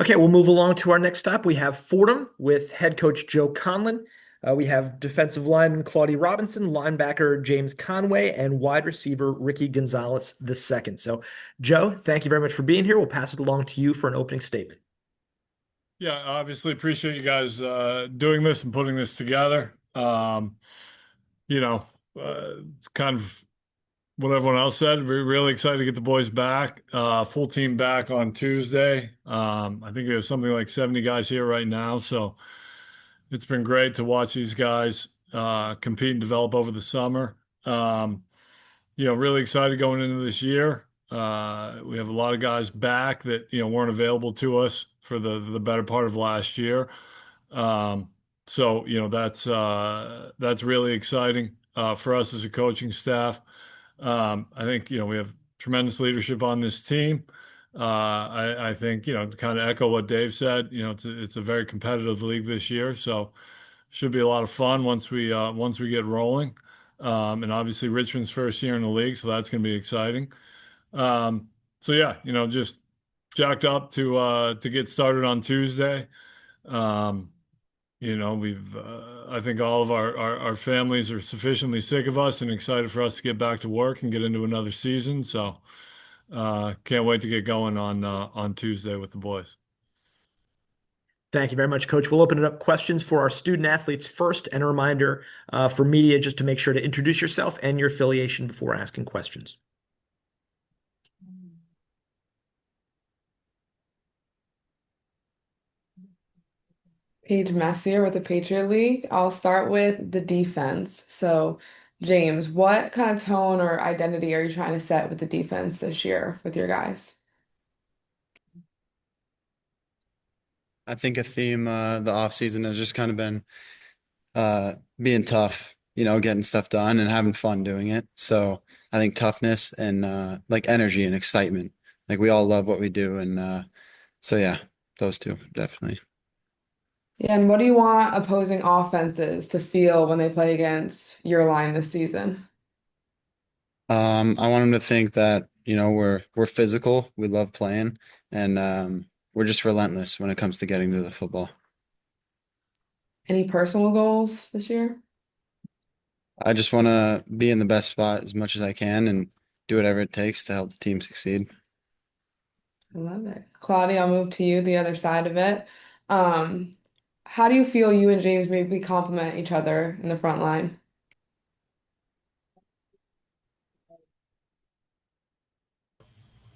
Okay, we'll move along to our next stop. We have Fordham with head coach Joe Conlin. We have defensive lineman Claudy Robinson, linebacker James Conway, and wide receiver Ricky Gonzalez II. So, Joe, thank you very much for being here. We'll pass it along to you for an opening statement. Yeah, obviously appreciate you guys doing this and putting this together. You know, it's kind of what everyone else said. We're really excited to get the boys back, full team back on Tuesday. I think there's something like 70 guys here right now, so it's been great to watch these guys compete and develop over the summer. Um, really excited going into this year. We have a lot of guys back that weren't available to us for the better part of last year. Um, so that's really exciting for us as a coaching staff. I think we have tremendous leadership on this team. I think to kind of echo what Dave said, it's a very competitive league this year, so should be a lot of fun once we get rolling. And obviously Richmond's first year in the league, so that's going to be exciting. Um, so yeah, just jacked up to get started on Tuesday. Um, we've I think all of our families are sufficiently sick of us and excited for us to get back to work and get into another season. So can't wait to get going on Tuesday with the boys. Thank you very much, Coach. We'll open it up questions for our student athletes first, and a reminder for media just to make sure to introduce yourself and your affiliation before asking questions. Paige Messier with the Patriot League. I'll start with the defense. So, James, what kind of tone or identity are you trying to set with the defense this year with your guys? I think a theme the off season has just kind of been being tough, getting stuff done and having fun doing it. So I think toughness and like energy and excitement. Like we all love what we do, and so yeah, those two definitely. Yeah, and what do you want opposing offenses to feel when they play against your line this season? I want them to think that we're physical, we love playing, and we're just relentless when it comes to getting to the football. Any personal goals this year? I just want to be in the best spot as much as I can and do whatever it takes to help the team succeed. I love it. Claudia, I'll move to you, the other side of it. Um, how do you feel you and James maybe complement each other in the front line?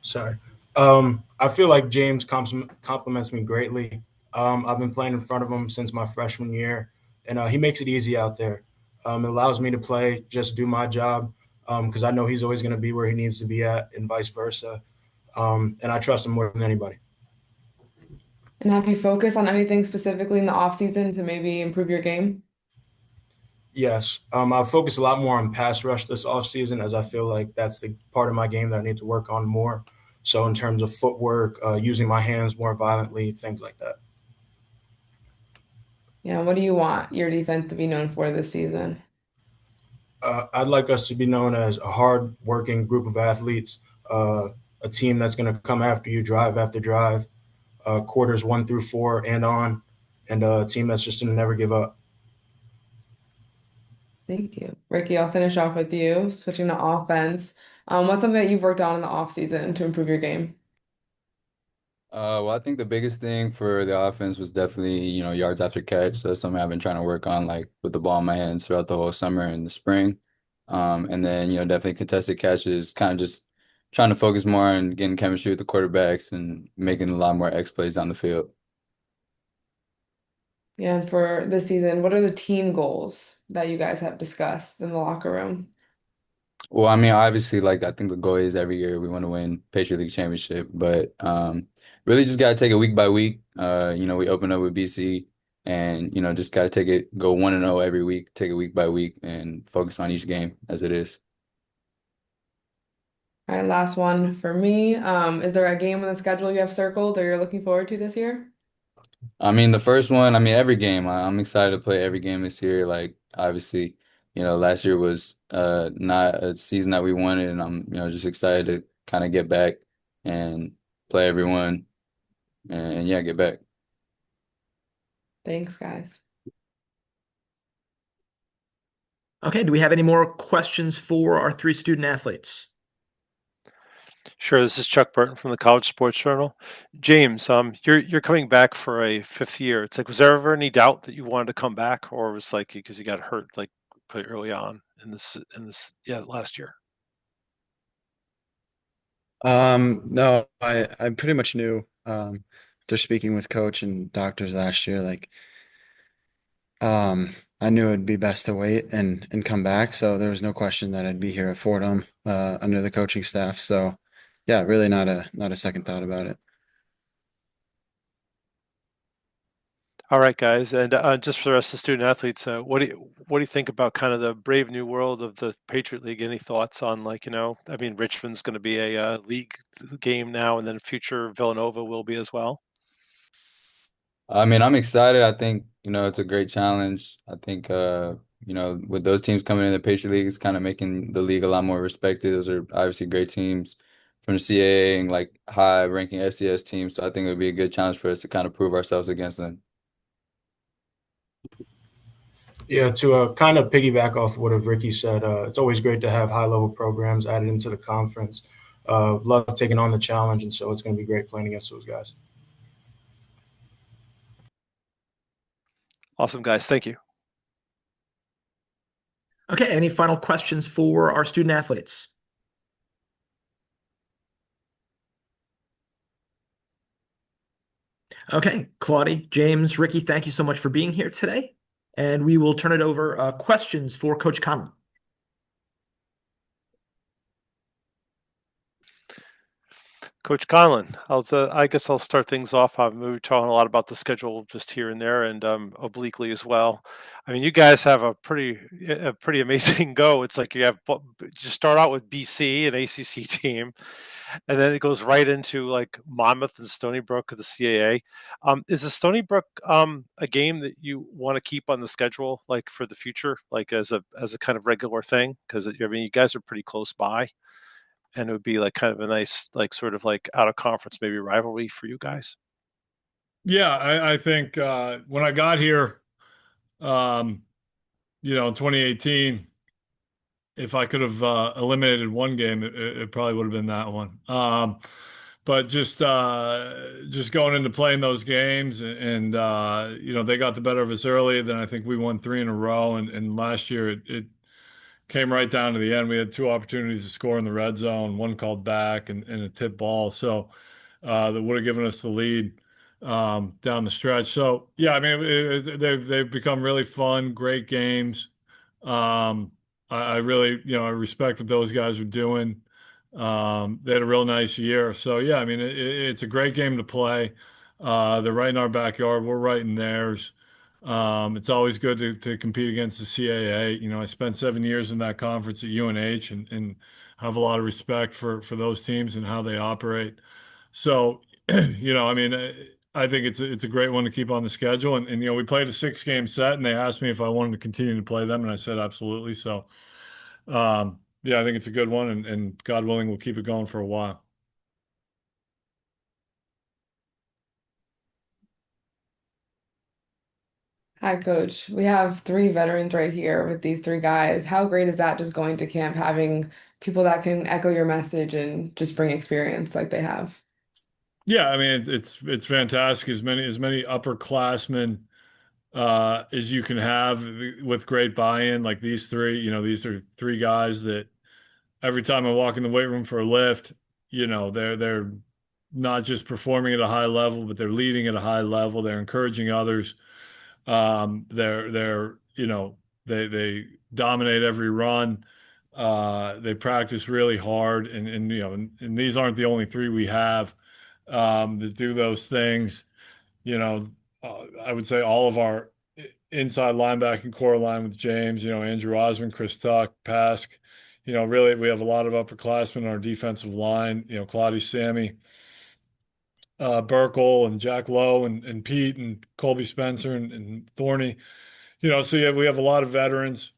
Sorry. I feel like James compliments me greatly. I've been playing in front of him since my freshman year, and he makes it easy out there. It allows me to play, just do my job, because I know he's always going to be where he needs to be at, and vice versa. And I trust him more than anybody. And have you focused on anything specifically in the off season to maybe improve your game? Yes, I've focused a lot more on pass rush this offseason as I feel like that's the part of my game that I need to work on more. So in terms of footwork, using my hands more violently, things like that. Yeah, what do you want your defense to be known for this season? I'd like us to be known as a hard-working group of athletes, a team that's going to come after you, drive after drive, quarters 1 through 4 and on, and a team that's just going to never give up. Thank you. Ricky, I'll finish off with you, switching to offense. What's something that you've worked on in the off season to improve your game? Well, I think the biggest thing for the offense was definitely, yards after catch. So that's something I've been trying to work on, like with the ball in my hands throughout the whole summer and the spring. And then, definitely contested catches, kind of just trying to focus more on getting chemistry with the quarterbacks and making a lot more X plays down the field. Yeah, and for this season, what are the team goals that you guys have discussed in the locker room? Well, I mean, obviously, like I think the goal is every year we want to win Patriot League Championship, but really just gotta take it week by week. We open up with BC, and just gotta take it, go 1-0 every week, take it week by week, and focus on each game as it is. All right, last one for me. Is there a game on the schedule you have circled or you're looking forward to this year? I mean, the first one, I mean, every game. I'm excited to play every game this year. Like, obviously, last year was not a season that we wanted, and I'm just excited to kind of get back and play everyone. and yeah, get back. Thanks, guys. Okay, do we have any more questions for our three student athletes? Sure, this is Chuck Burton from the College Sports Journal. James, you're coming back for a fifth year. It's like, was there ever any doubt that you wanted to come back, or was like because you got hurt like pretty early on in this last year? No, I pretty much knew after speaking with coach and doctors last year, like I knew it'd be best to wait and come back. So there was no question that I'd be here at Fordham under the coaching staff. So yeah, really not a second thought about it. All right, guys, and just for the rest of the student athletes, what do you think about kind of the brave new world of the Patriot League? Any thoughts on I mean, Richmond's going to be a league game now, and then future Villanova will be as well. I mean, I'm excited. I think, it's a great challenge. I think, with those teams coming in the Patriot League, it's kind of making the league a lot more respected. Those are obviously great teams from the CAA and like high ranking FCS teams. So I think it would be a good challenge for us to kind of prove ourselves against them. Yeah, to kind of piggyback off what Ricky said, it's always great to have high level programs added into the conference. Love taking on the challenge, and so it's going to be great playing against those guys. Awesome, guys. Thank you. Okay, any final questions for our student athletes? Okay, Claudy, James, Ricky, thank you so much for being here today. And we will turn it over questions for Coach Conlin. Coach Conlin, I guess I'll start things off. We were talking a lot about the schedule just here and there, and obliquely as well. I mean, you guys have a pretty amazing go. It's like you just start out with BC, an ACC team, and then it goes right into like Monmouth and Stony Brook of the CAA. Is the Stony Brook a game that you want to keep on the schedule, like for the future, like as a kind of regular thing? Because I mean, you guys are pretty close by, and it would be like kind of a nice, like sort of like out of conference, maybe rivalry for you guys. Yeah, I think when I got here, um, in 2018, if I could have eliminated one game, it probably would have been that one. But just going into playing those games, and they got the better of us early. Then I think we won three in a row, and last year it came right down to the end. We had two opportunities to score in the red zone, one called back, and a tip ball. So that would have given us the lead down the stretch. So yeah, I mean they've become really fun, great games. I really I respect what those guys are doing. They had a real nice year. So yeah, I mean it's a great game to play. They're right in our backyard. We're right in theirs. It's always good to compete against the CAA. I spent 7 years in that conference at UNH and have a lot of respect for those teams and how they operate. So, I mean, I think it's a great one to keep on the schedule. And we played a 6 game set, and they asked me if I wanted to continue to play them, and I said absolutely. So, yeah, I think it's a good one, and God willing, we'll keep it going for a while. Hi, Coach. We have three veterans right here with these three guys. How great is that just going to camp, having people that can echo your message and just bring experience like they have? Yeah, I mean, it's fantastic. As many upperclassmen as you can have with great buy-in, like these three. These are three guys that every time I walk in the weight room for a lift, they're not just performing at a high level, but they're leading at a high level. They're encouraging others. They're they dominate every run. They practice really hard, and these aren't the only three we have that do those things. I would say all of our inside linebacking core line with James, Andrew Osmond, Chris Tuck, Pask. Really, we have a lot of upperclassmen on our defensive line. Claudy, Sammy, Burkle, and Jack Lowe, and Pete, and Colby Spencer, and Thorny. So yeah, we have a lot of veterans,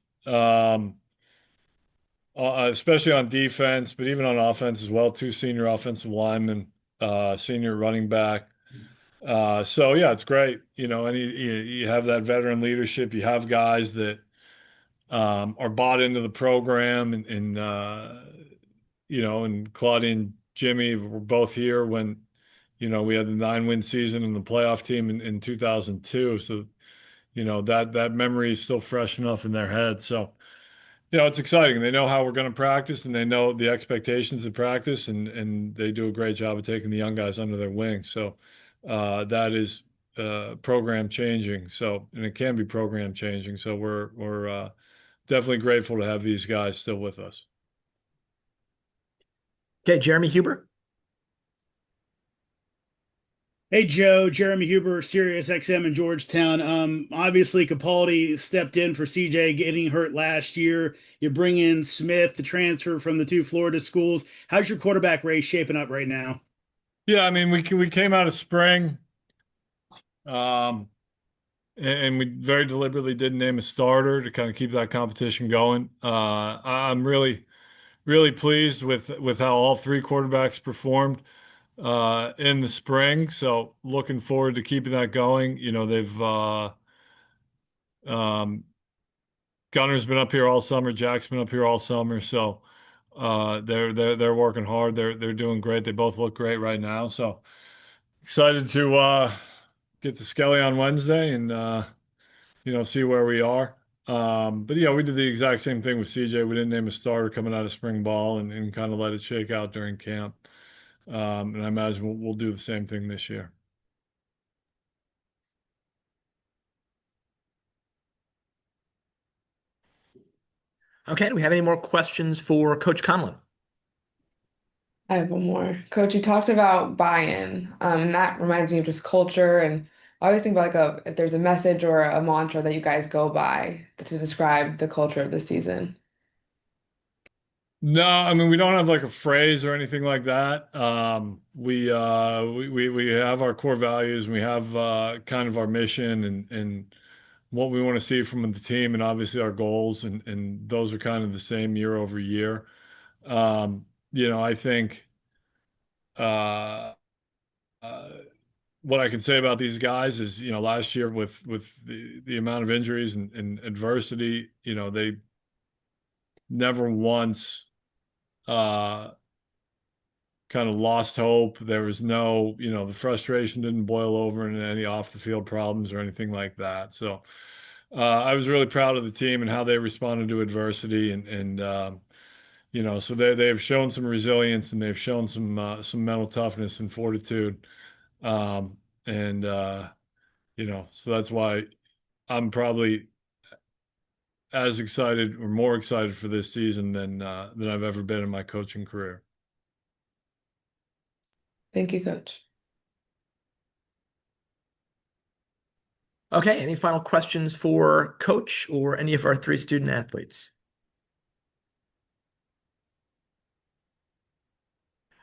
especially on defense, but even on offense as well. Two senior offensive linemen, senior running back. So yeah, it's great. And you have that veteran leadership. You have guys that are bought into the program, and Claudy and Jimmy were both here when, we had the 9-win season and the playoff team in 2002. So, that memory is still fresh enough in their head. So, it's exciting. They know how we're going to practice and they know the expectations of practice and they do a great job of taking the young guys under their wing. So, that is, program changing. So, and it can be program changing. So we're definitely grateful to have these guys still with us. Okay, Jeremy Huber. Hey Joe, Jeremy Huber, Sirius XM in Georgetown. Obviously Capaldi stepped in for CJ getting hurt last year. You bring in Smith, the transfer from the two Florida schools. How's your quarterback race shaping up right now? Yeah, I mean, we came out of spring, um, and we very deliberately didn't name a starter to kind of keep that competition going. I'm really, really pleased with how all three quarterbacks performed in the spring. So looking forward to keeping that going. They've um, Gunner's been up here all summer. Jack's been up here all summer. So they're working hard. They're doing great. They both look great right now. So excited to get to Skelly on Wednesday and see where we are. But yeah, we did the exact same thing with CJ. We didn't name a starter coming out of spring ball and kind of let it shake out during camp. And I imagine we'll do the same thing this year. Okay, do we have any more questions for Coach Conlin? I have one more. Coach, you talked about buy-in. And that reminds me of just culture. And I always think about if there's a message or a mantra that you guys go by to describe the culture of the season. No, I mean we don't have like a phrase or anything like that. We have our core values and we have kind of our mission and what we want to see from the team and obviously our goals and those are kind of the same year over year. I think uh, uh, what I can say about these guys is, last year with the amount of injuries and adversity, they never once uh, kind of lost hope. There was no, the frustration didn't boil over into any off the field problems or anything like that. So I was really proud of the team and how they responded to adversity and so they've shown some resilience and they've shown some mental toughness and fortitude. Um, and so that's why I'm probably as excited or more excited for this season than I've ever been in my coaching career. Thank you, Coach. Okay, any final questions for Coach or any of our three student athletes?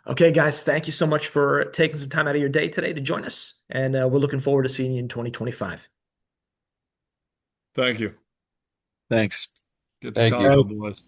Okay, guys, thank you so much for taking some time out of your day today to join us. And we're looking forward to seeing you in 2025. Thank you. Thanks. Get to Thank you. Colorado, boys.